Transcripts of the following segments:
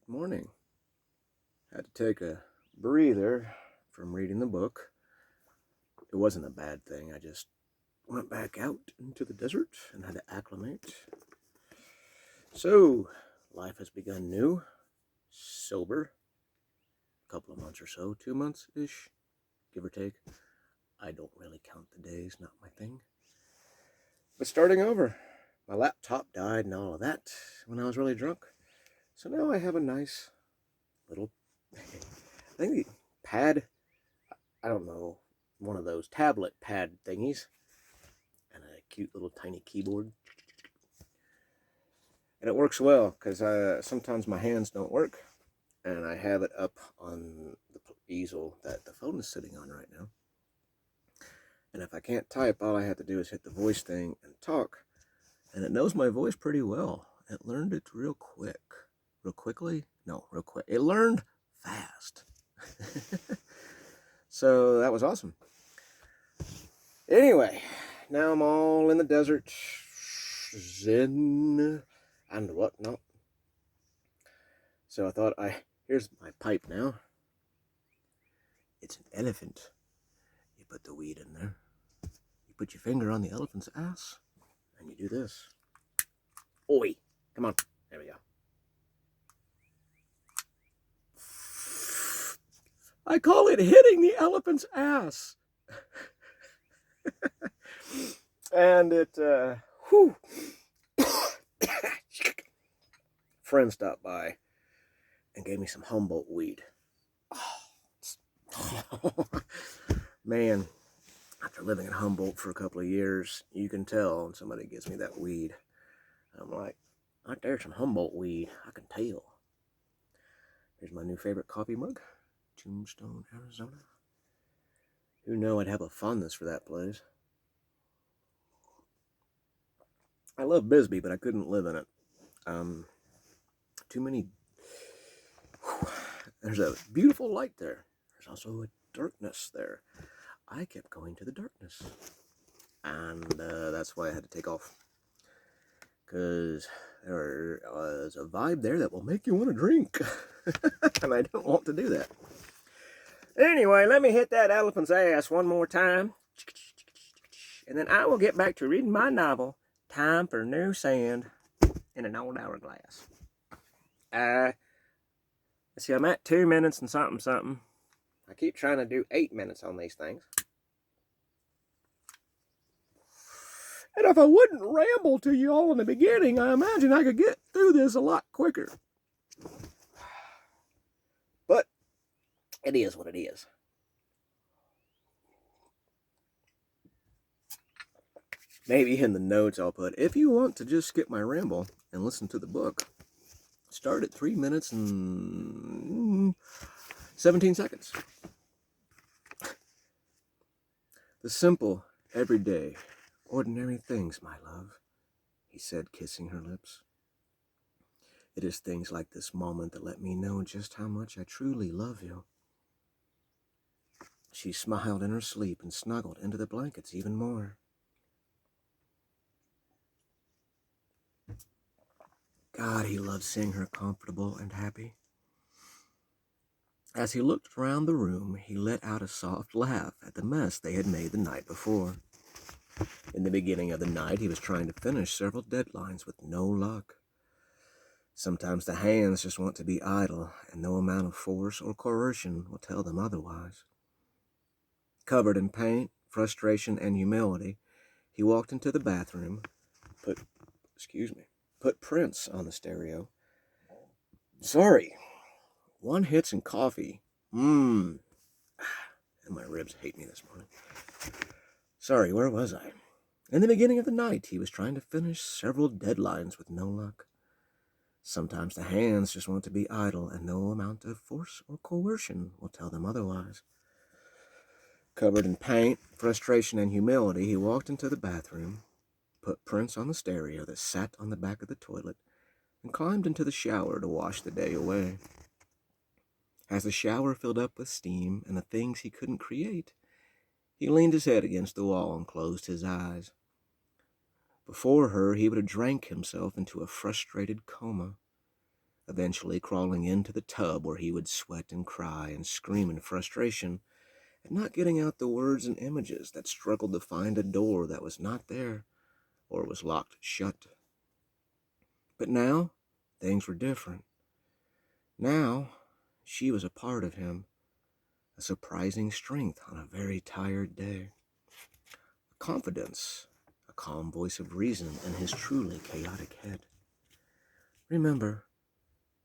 Morning. Had to take a breather from reading the book. It wasn't a bad thing. I just went back out into the desert and had to acclimate. So, life has begun new, sober, a couple of months or so, 2 months ish, give or take. I don't really count the days, not my thing. But starting over. My laptop died and all of that when I was really drunk. So now I have a nice little, I think the pad, I don't know, one of those tablet pad thingies, and a cute little tiny keyboard. And it works well because sometimes my hands don't work, and I have it up on the easel that the phone is sitting on right now. And if I can't type, all I have to do is hit the voice thing and talk, and it knows my voice pretty well. It learned it real quick. Real quickly? No, real quick. It learned fast. So that was awesome. Anyway, now I'm all in the desert, zen and whatnot. So I thought, here's my pipe now. It's an elephant. You put the weed in there. You put your finger on the elephant's ass, and you do this. Oi, come on. There we go. I call it hitting the elephant's ass. And it, whew. Friend stopped by and gave me some Humboldt weed. Oh, man, after living in Humboldt for a couple of years, you can tell when somebody gives me that weed. I'm like, right there's some Humboldt weed. I can tell. Here's my new favorite coffee mug, Tombstone, Arizona. Who knew I'd have a fondness for that place? I love Bisbee, but I couldn't live in it. Too many. There's a beautiful light there. There's also a darkness there. I kept going to the darkness, and that's why I had to take off. Because there is a vibe there that will make you want to drink, and I don't want to do that. Anyway, let me hit that elephant's ass one more time, and then I will get back to reading my novel, Time for New Sand in an Old Hourglass. Let's see, I'm at 2 minutes and something. I keep trying to do 8 minutes on these things. And if I wouldn't ramble to you all in the beginning, I imagine I could get through this a lot quicker. But it is what it is. Maybe in the notes I'll put, if you want to just skip my ramble and listen to the book, start at 3 minutes and 17 seconds. The simple, everyday, ordinary things, my love, he said, kissing her lips. It is things like this moment that let me know just how much I truly love you. She smiled in her sleep and snuggled into the blankets even more. God, he loved seeing her comfortable and happy. As he looked around the room, he let out a soft laugh at the mess they had made the night before. In the beginning of the night, he was trying to finish several deadlines with no luck. Sometimes the hands just want to be idle, and no amount of force or coercion will tell them otherwise. Covered in paint, frustration, and humility, he walked into the bathroom, put Prince on the stereo. Sorry, one hits and coffee. And my ribs hate me this morning. Sorry, where was I? In the beginning of the night, he was trying to finish several deadlines with no luck. Sometimes the hands just want to be idle, and no amount of force or coercion will tell them otherwise. Covered in paint, frustration, and humility, he walked into the bathroom, put Prince on the stereo that sat on the back of the toilet, and climbed into the shower to wash the day away. As the shower filled up with steam and the things he couldn't create, he leaned his head against the wall and closed his eyes. Before her, he would have drank himself into a frustrated coma. eventually crawling into the tub where he would sweat and cry and scream in frustration at not getting out the words and images that struggled to find a door that was not there or was locked shut. But now, things were different. Now, she was a part of him, a surprising strength on a very tired day, a confidence, a calm voice of reason in his truly chaotic head. Remember,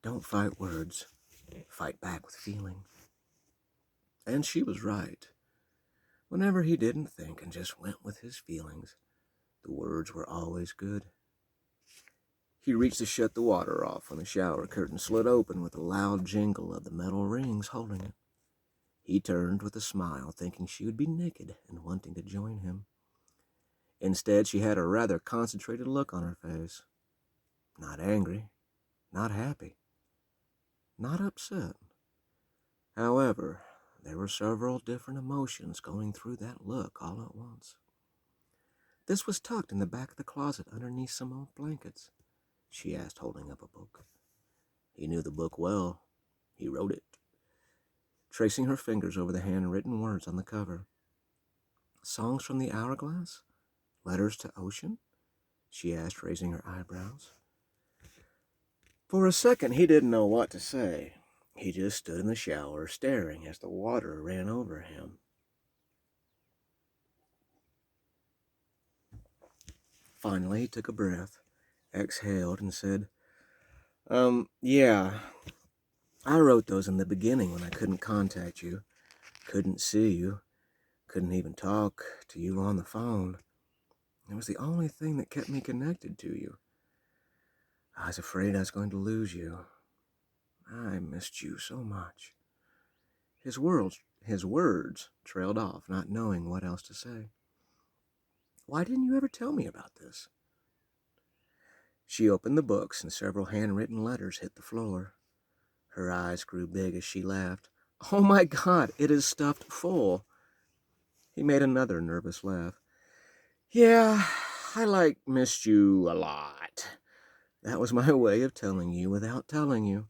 don't fight words, fight back with feeling. And she was right. Whenever he didn't think and just went with his feelings, the words were always good. He reached to shut the water off when the shower curtain slid open with a loud jingle of the metal rings holding it. He turned with a smile, thinking she would be naked and wanting to join him. Instead, she had a rather concentrated look on her face. Not angry, not happy, not upset. However, there were several different emotions going through that look all at once. This was tucked in the back of the closet underneath some old blankets, she asked, holding up a book. He knew the book well. He wrote it, tracing her fingers over the handwritten words on the cover. Songs from the Hourglass? Letters to Ocean? She asked, raising her eyebrows. For a second, he didn't know what to say. He just stood in the shower, staring as the water ran over him. Finally, he took a breath, exhaled, and said, yeah, I wrote those in the beginning when I couldn't contact you, couldn't see you, couldn't even talk to you on the phone. It was the only thing that kept me connected to you. I was afraid I was going to lose you. I missed you so much. His words trailed off, not knowing what else to say. Why didn't you ever tell me about this? She opened the books and several handwritten letters hit the floor. Her eyes grew big as she laughed. Oh my God, it is stuffed full. He made another nervous laugh. Yeah, I missed you a lot. That was my way of telling you without telling you.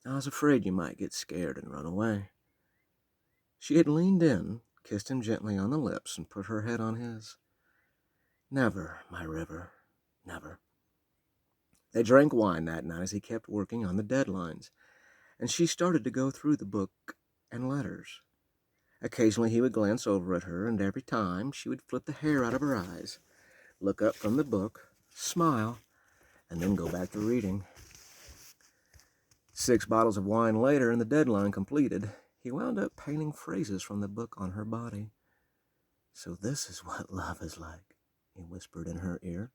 I was afraid you might get scared and run away. She had leaned in, kissed him gently on the lips, and put her head on his. Never, my river, never. They drank wine that night as he kept working on the deadlines, and she started to go through the book and letters. Occasionally he would glance over at her, and every time she would flip the hair out of her eyes, look up from the book, smile, and then go back to reading. 6 bottles of wine later and the deadline completed, he wound up painting phrases from the book on her body. So this is what love is like, he whispered in her ear.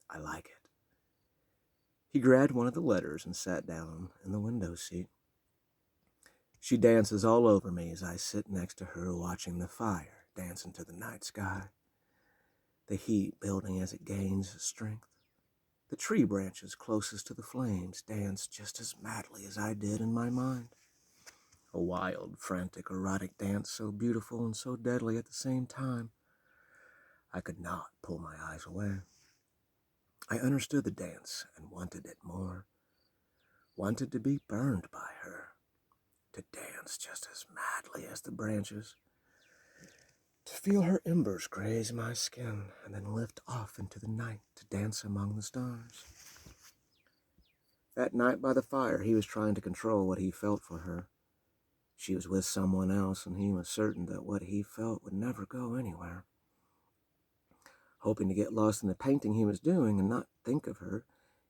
I like it. He grabbed one of the letters and sat down in the window seat. She dances all over me as I sit next to her watching the fire dance into the night sky, the heat building as it gains strength. The tree branches closest to the flames dance just as madly as I did in my mind. A wild, frantic, erotic dance so beautiful and so deadly at the same time. I could not pull my eyes away. I understood the dance and wanted it more. Wanted to be burned by her. To dance just as madly as the branches. To feel her embers graze my skin and then lift off into the night to dance among the stars. That night by the fire, he was trying to control what he felt for her. She was with someone else, and he was certain that what he felt would never go anywhere. Hoping to get lost in the painting he was doing and not think of her,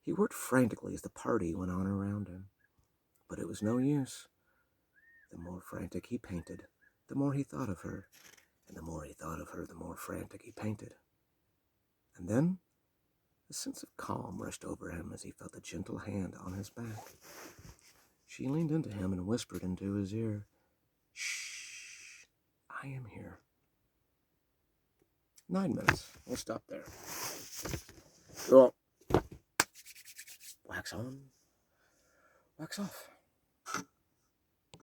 he worked frantically as the party went on around him. But it was no use. The more frantic he painted, the more he thought of her, and the more he thought of her, the more frantic he painted. And then a sense of calm rushed over him as he felt a gentle hand on his back. She leaned into him and whispered into his ear, Shh, I am here. 9 minutes. We'll stop there. Well, wax on, wax off.